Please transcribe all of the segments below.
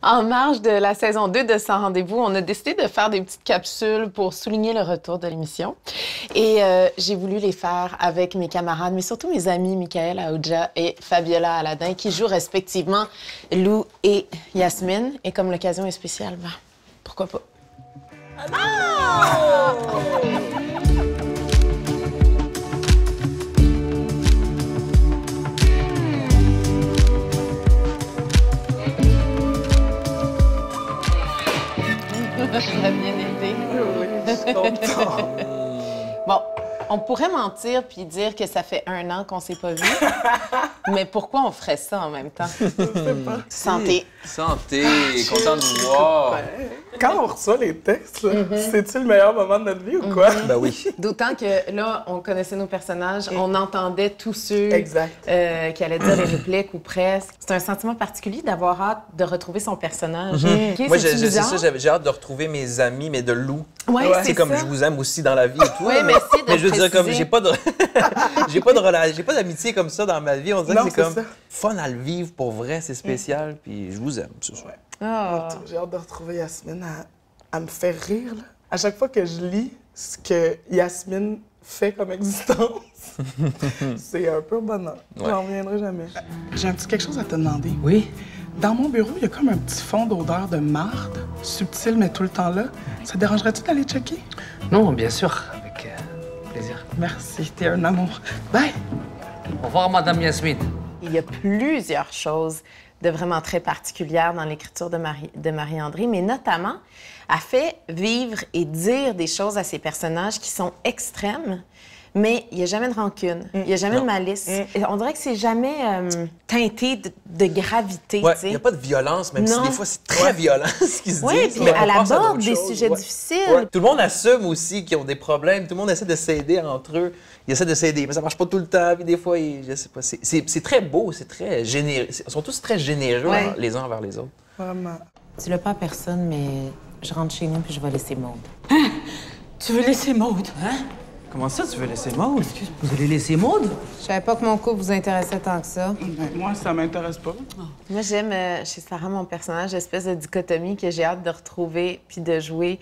En marge de la saison 2 de Sans rendez-vous, on a décidé de faire des petites capsules pour souligner le retour de l'émission. Et j'ai voulu les faire avec mes camarades, mais surtout mes amis Michael Aoudja et Fabiola Aladin, qui jouent respectivement Lou et Yasmine. Et comme l'occasion est spéciale, ben, pourquoi pas? Ça a bien été. Oui, je suis contente. Bon, on pourrait mentir puis dire que ça fait 1 an qu'on s'est pas vu, mais pourquoi on ferait ça en même temps? Je sais pas. Santé. Santé, content de vous voir. Quand on reçoit les textes, là, c'est-tu le meilleur moment de notre vie ou quoi? Ben oui. D'autant que là, on connaissait nos personnages, on entendait tous ceux Exact. qui allaient dire les répliques ou presque. C'est un sentiment particulier d'avoir hâte de retrouver son personnage. Ok, Moi, c'est-tu c'est bizarre? ça, j'ai hâte de retrouver mes amis, mais de Lou. Ouais, Ouais. c'est C'est comme ça. je vous aime aussi dans la vie et tout. Oui, merci de Mais je veux dire, comme préciser. j'ai pas de j'ai pas d'amitié comme ça dans ma vie. On dirait Non, que c'est c'est comme ça. fun à le vivre pour vrai, c'est spécial. Puis je vous aime, ce soir. Ah. J'ai hâte de retrouver Yasmine. Elle me fait rire. Là. À chaque fois que je lis ce que Yasmine fait comme existence, c'est un peu bonheur. Ouais. J'en reviendrai jamais. J'ai un petit quelque chose à te demander. Oui? Dans mon bureau, il y a comme un petit fond d'odeur de marde, subtil mais tout le temps là. Ça te dérangerait-tu d'aller checker? Non, bien sûr, avec plaisir. Merci, t'es un amour. Bye! Au revoir, Madame Yasmine. Il y a plusieurs choses de vraiment très particulières dans l'écriture de Marie-André, mais notamment, elle fait vivre et dire des choses à ses personnages qui sont extrêmes, mais il n'y a jamais de rancune, il n'y a jamais de malice. Et on dirait que c'est jamais teinté de gravité, Ouais, tu il n'y sais. a pas de violence, même Non. si des fois c'est très violent ce qui se dit. Oui, puis mais elle on passe à aborde d'autres des choses. sujets Ouais. difficiles. Ouais. Tout le monde assume aussi qu'ils ont des problèmes. Tout le monde essaie de s'aider entre eux. Ils essaient de s'aider, mais ça marche pas tout le temps. Puis des fois, je sais pas. C'est très beau, c'est très généreux. Ils sont tous très généreux Ouais. les uns envers les autres. Vraiment. Tu l'as pas à personne, mais je rentre chez nous puis je vais laisser Maude. Tu veux laisser Maude? Hein? Comment ça, tu veux laisser Maude? Vous allez laisser Maude? Je savais pas que mon couple vous intéressait tant que ça. Ben, moi, ça m'intéresse pas. Moi, j'aime chez Sarah mon personnage, l'espèce de dichotomie que j'ai hâte de retrouver puis de jouer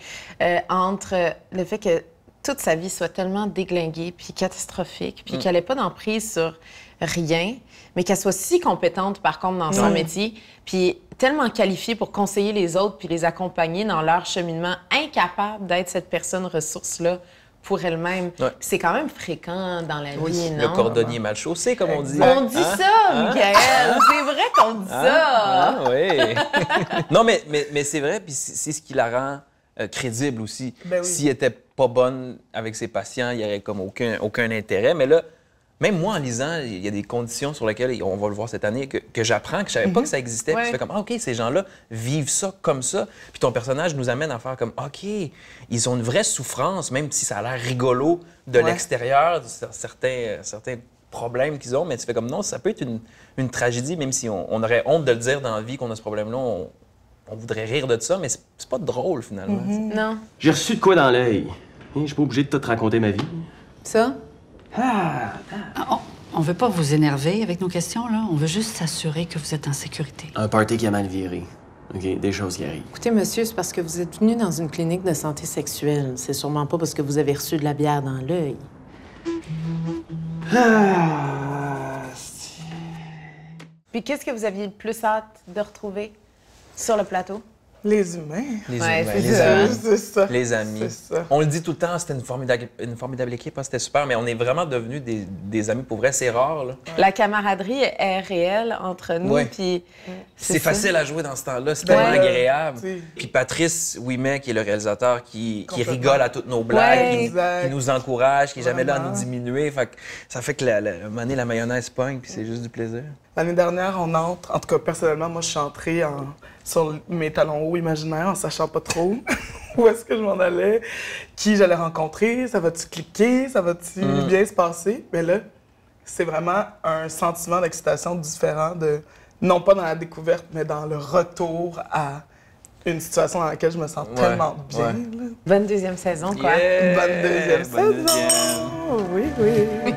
entre le fait que toute sa vie soit tellement déglinguée puis catastrophique, puis qu'elle n'ait pas d'emprise sur rien, mais qu'elle soit si compétente, par contre, dans son métier, puis tellement qualifiée pour conseiller les autres puis les accompagner dans leur cheminement, incapable d'être cette personne ressource-là pour elle-même. Ouais. C'est quand même fréquent dans la vie, non? Le cordonnier mal chaussé, comme on dit. On dit ça, Michael! C'est vrai qu'on dit ça! Ah oui. Non, mais c'est vrai, puis c'est ce qui la rend crédible aussi. Ben oui. S'il était pas bonne avec ses patients, il n'y aurait comme aucun intérêt. Mais là, même moi, en lisant, il y a des conditions sur lesquelles, on va le voir cette année, que j'apprends, que je savais pas que ça existait. Puis Ouais. tu fais comme, ah, OK, ces gens-là vivent ça comme ça. Puis ton personnage nous amène à faire comme, OK, ils ont une vraie souffrance, même si ça a l'air rigolo de Ouais. l'extérieur, certains problèmes qu'ils ont. Mais tu fais comme, non, ça peut être une tragédie, même si on aurait honte de le dire dans la vie qu'on a ce problème-là. On voudrait rire de ça, mais c'est pas drôle, finalement. tu sais. Non. J'ai reçu de quoi dans l'œil. Je suis pas obligé de tout te raconter ma vie. Ça? On veut pas vous énerver avec nos questions, là. On veut juste s'assurer que vous êtes en sécurité. Un party qui a mal viré. OK, des choses qui arrivent. Écoutez, monsieur, c'est parce que vous êtes venu dans une clinique de santé sexuelle. C'est sûrement pas parce que vous avez reçu de la bière dans l'œil. Puis qu'est-ce que vous aviez le plus hâte de retrouver sur le plateau? Les humains. Les Ouais, humains, c'est les ça. amis. C'est ça. Les amis. C'est ça. On le dit tout le temps, c'était une formidable équipe, hein, c'était super, mais on est vraiment devenus des amis pour vrai, c'est rare. Là. La camaraderie est réelle entre nous, Ouais. puis C'est ça. facile à jouer dans ce temps-là, c'est Ben tellement ouais. agréable. T'sais. Puis Patrice Ouimet, qui est le réalisateur, qui Complètement. rigole à toutes nos blagues, Ouais. qui Exact. nous encourage, qui est jamais là à nous Vraiment. diminuer. Fait que ça fait que à un moment donné, la mayonnaise pogne, puis c'est juste du plaisir. L'année dernière, on entre, en tout cas personnellement, moi je suis entrée sur mes talons hauts imaginaires en sachant pas trop où est-ce que je m'en allais, qui j'allais rencontrer, ça va-tu cliquer, ça va-tu bien se passer. Mais là, c'est vraiment un sentiment d'excitation différent non pas dans la découverte, mais dans le retour à une situation dans laquelle je me sens tellement bien. ouais. Là. Bonne deuxième saison, quoi. Yeah! Bonne deuxième Bonne saison! deuxième. Oui, oui.